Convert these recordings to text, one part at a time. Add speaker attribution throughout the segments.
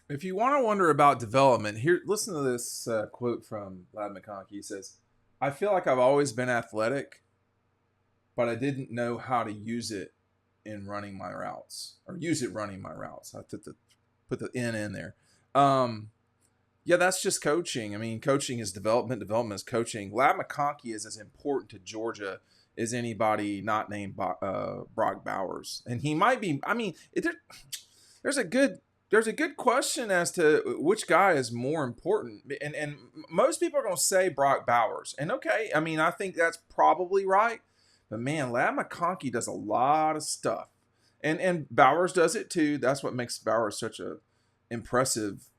Speaker 1: If you want to wonder about development, here, listen to this quote from Lad McConkey. He says, "I feel like I've always been athletic, but I didn't know how to use it in running my routes, or use it running my routes." I put the N in there. Um, yeah, that's just coaching. I mean, coaching is development. Development is coaching. Lad McConkey is as important to Georgia as anybody not named Brock Bowers, and he might be. I mean, there's a good question as to which guy is more important, and most people are going to say Brock Bowers, and okay, I mean, I think that's probably right, but man, Lad McConkey does a lot of stuff, and Bowers does it too. That's what makes Bowers such a impressive,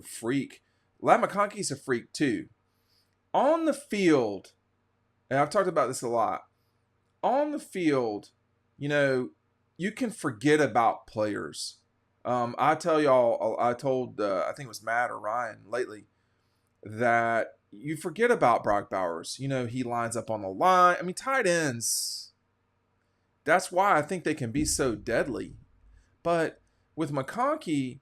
Speaker 1: freak. Lad McConkey's a freak too. On the field, and I've talked about this a lot. On the field, you know, you can forget about players. I tell y'all, I told, I think it was Matt or Ryan lately, that you forget about Brock Bowers. You know, he lines up on the line. I mean, tight ends, that's why I think they can be so deadly. But with McConkey,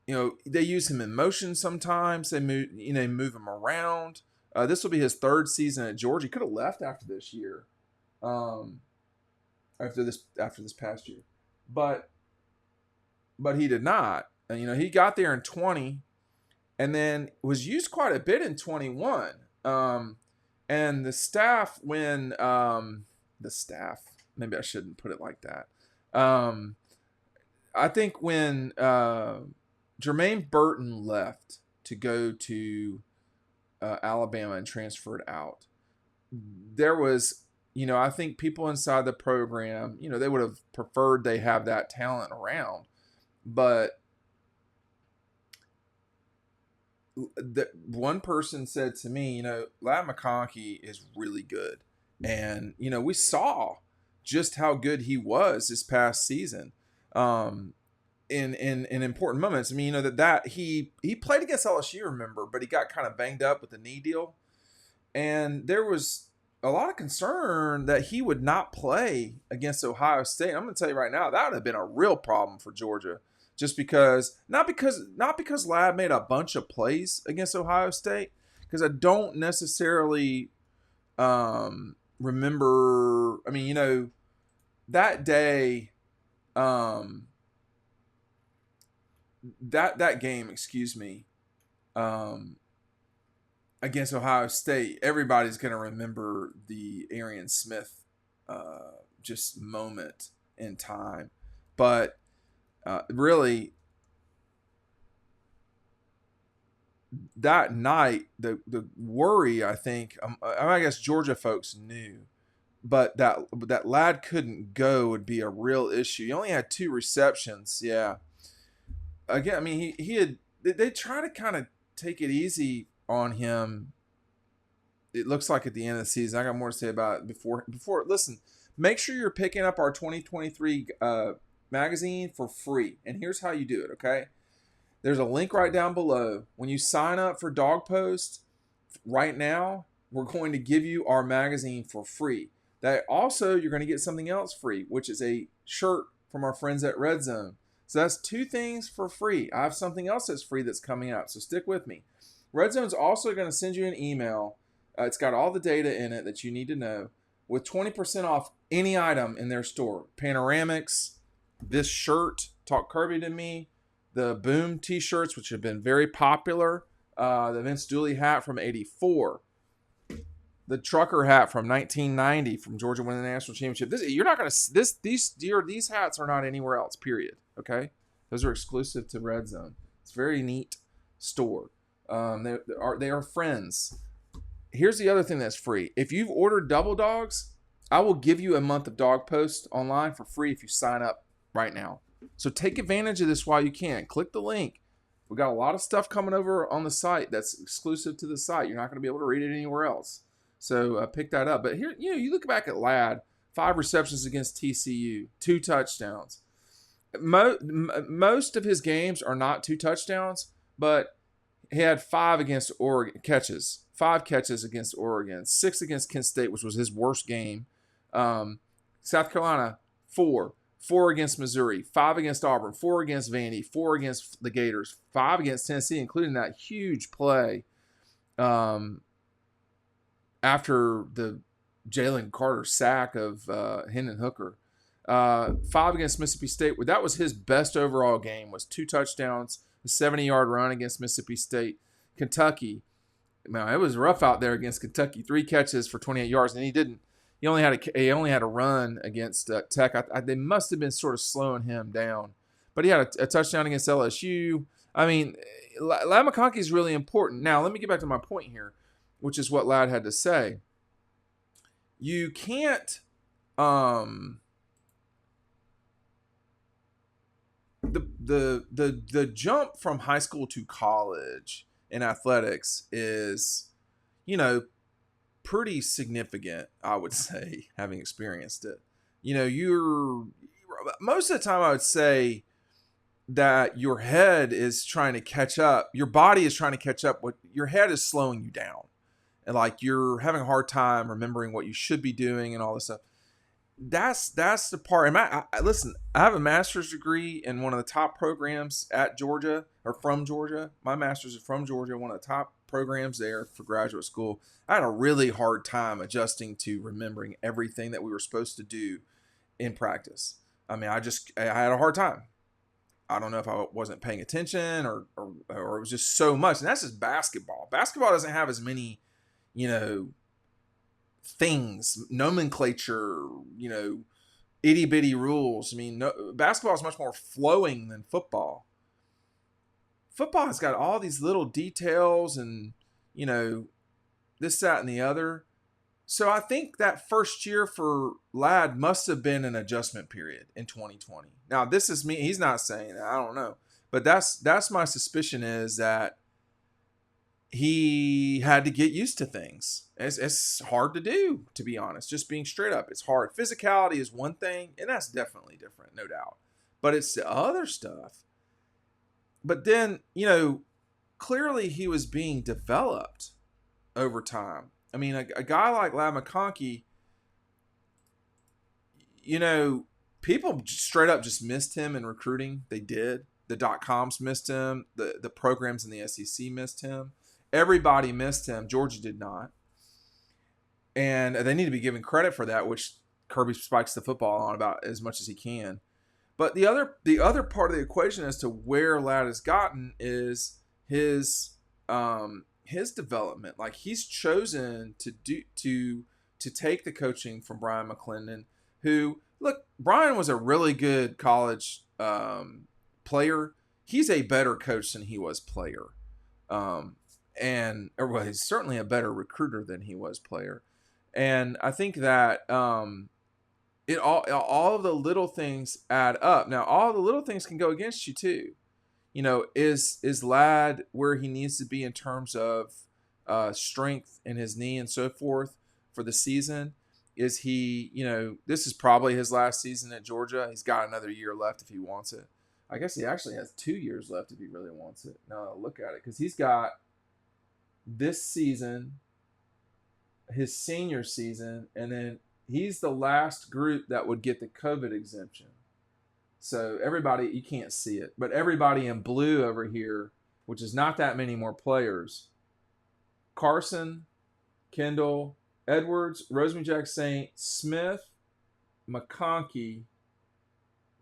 Speaker 1: they use him in motion sometimes. They move him around. This will be his third season at Georgia. He could have left after this year, um, after this past year, but he did not. And, he got there in 20, and then was used quite a bit in 21. And the staff, maybe I shouldn't put it like that. I think when Jermaine Burton left to go to Alabama and transferred out, there was, I think people inside the program, they would have preferred they have that talent around. But one person said to me, Lad McConkey is really good. And, we saw just how good he was this past season. In important moments. I mean, that he played against LSU, remember, but he got kind of banged up with the knee deal. And there was a lot of concern that he would not play against Ohio State. I'm going to tell you right now, that would have been a real problem for Georgia. Just because, not because Lad made a bunch of plays against Ohio State, because I don't necessarily remember. I mean, that day, that game, excuse me, against Ohio State, everybody's going to remember the Arian Smith just moment in time. But really, that night, the worry, I think, I guess Georgia folks knew, but that Lad couldn't go would be a real issue. He only had 2 receptions, yeah. Again, I mean, they try to kind of take it easy on him. It looks like at the end of the season. I got more to say about it before. Listen, make sure you're picking up our 2023 magazine for free. And here's how you do it, okay? There's a link right down below. When you sign up for Dog Post right now, we're going to give you our magazine for free. That also, you're going to get something else free, which is a shirt from our friends at Red Zone. So that's 2 things for free. I have something else that's free that's coming up, so stick with me. Red Zone's also going to send you an email. It's got all the data in it that you need to know, with 20% off any item in their store. Panoramics, this shirt, Talk Kirby to Me, the Boom t-shirts, which have been very popular, the Vince Dooley hat from '84, the trucker hat from 1990 from Georgia winning the national championship. These hats are not anywhere else, period. Okay? Those are exclusive to Red Zone. It's a very neat store. They are friends. Here's the other thing that's free. If you've ordered Double Dogs, I will give you a month of Dog Post online for free if you sign up right now. So take advantage of this while you can. Click the link. We got a lot of stuff coming over on the site that's exclusive to the site. You're not going to be able to read it anywhere else. So pick that up. But here, you look back at Lad, 5 receptions against TCU, 2 touchdowns. Most of his games are not 2 touchdowns, but he had 5 against Oregon catches. 5 catches against Oregon, 6 against Kent State, which was his worst game. South Carolina, 4. 4 against Missouri, 5 against Auburn, 4 against Vandy, 4 against the Gators, 5 against Tennessee, including that huge play after the Jalen Carter sack of Hendon Hooker. 5 against Mississippi State. That was his best overall game, was 2 touchdowns, a 70-yard run against Mississippi State. Kentucky, man, it was rough out there against Kentucky. 3 catches for 28 yards, and he only had a run against Tech. They must have been sort of slowing him down, but he had a touchdown against LSU. I mean, Ladd McConkey is really important. Now, let me get back to my point here, which is what Ladd had to say. You can't the jump from high school to college in athletics is, pretty significant, I would say, having experienced it. You're most of the time I would say that your head is trying to catch up. Your body is trying to catch up. What your head is slowing you down. And like you're having a hard time remembering what you should be doing and all this stuff. That's the part. Listen, I have a master's degree in one of the top programs at Georgia, or from Georgia. My master's is from Georgia, one of the top programs there for graduate school. I had a really hard time adjusting to remembering everything that we were supposed to do in practice. I mean, I had a hard time. I don't know if I wasn't paying attention or it was just so much. And that's just basketball. Basketball doesn't have as many, things, nomenclature, itty bitty rules. I mean, basketball is much more flowing than football. Football has got all these little details and, this, that, and the other. So I think that first year for Ladd must have been an adjustment period in 2020. Now, this is me. He's not saying that. I don't know. But that's my suspicion, is that he had to get used to things. It's hard to do, to be honest. Just being straight up, it's hard. Physicality is one thing, and that's definitely different, no doubt. But it's the other stuff. But then, clearly he was being developed over time. I mean, a guy like Ladd McConkey, people straight up just missed him in recruiting. They did. The .coms missed him. The programs in the SEC missed him. Everybody missed him. Georgia did not. And they need to be given credit for that, which Kirby spikes the football on about as much as he can. But the other part of the equation as to where Ladd has gotten is his development. Like, he's chosen to take the coaching from Brian McClendon, who, look, Brian was a really good college player. He's a better coach than he was player. He's certainly a better recruiter than he was player. And I think that all of the little things add up. Now, all the little things can go against you too. Is Ladd where he needs to be in terms of strength in his knee and so forth for the season? Is he, this is probably his last season at Georgia. He's got another year left if he wants it. I guess he actually has 2 years left if he really wants it. Now I'll look at it, because he's got this season, his senior season, and then he's the last group that would get the COVID exemption. So everybody, you can't see it, but everybody in blue over here, which is not that many more players: Carson, Kendall, Edwards, Rosemary-Jack-Saint, Smith, McConkey,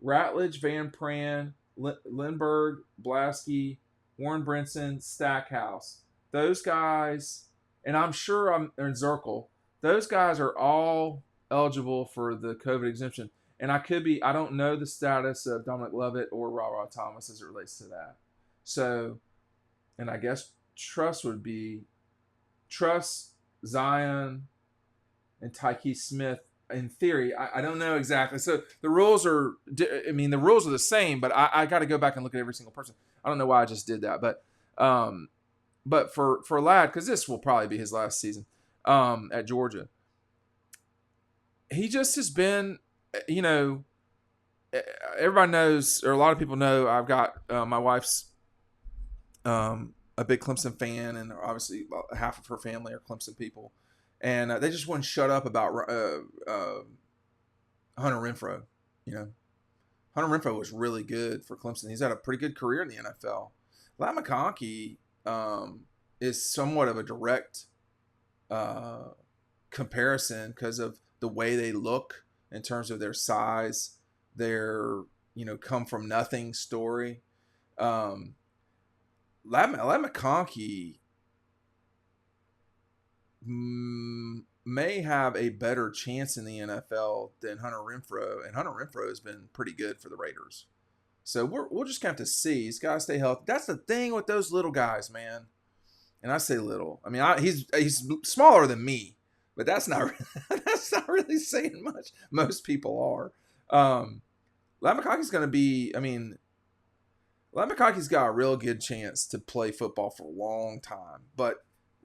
Speaker 1: Ratledge, Van Pran, Lindbergh, Blasky, Warren Brinson, Stackhouse. Those guys, and I'm sure in Zirkle, those guys are all eligible for the COVID exemption. And I don't know the status of Dominic Lovett or Ra Thomas as it relates to that. So, and I guess Truss would be Truss, Zion, and Tyke Smith. In theory, I don't know exactly. So the rules are the same, but I got to go back and look at every single person. I don't know why I just did that, but for Ladd, because this will probably be his last season at Georgia, he just has been, everybody knows, or a lot of people know, I've got my wife's a big Clemson fan, and obviously half of her family are Clemson people. And they just wouldn't shut up about Hunter Renfrow, Hunter Renfro was really good for Clemson. He's had a pretty good career in the NFL. Lat McConkey is somewhat of a direct uh, comparison because of the way they look in terms of their size, their come from nothing story. Um, Lat McConkey may have a better chance in the NFL than Hunter Renfro, and Hunter Renfro has been pretty good for the Raiders. So we'll just have to see. He's got to stay healthy. That's the thing with those little guys, man. And I say little. I mean, he's smaller than me, but that's not that's not really saying much. Most people are. Lat McConkey's going to be. I mean, Lat McConkey's got a real good chance to play football for a long time. But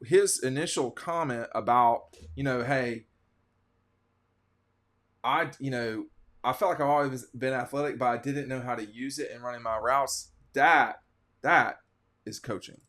Speaker 1: his initial comment about, hey, I felt like I've always been athletic, but I didn't know how to use it in running my routes. That is coaching.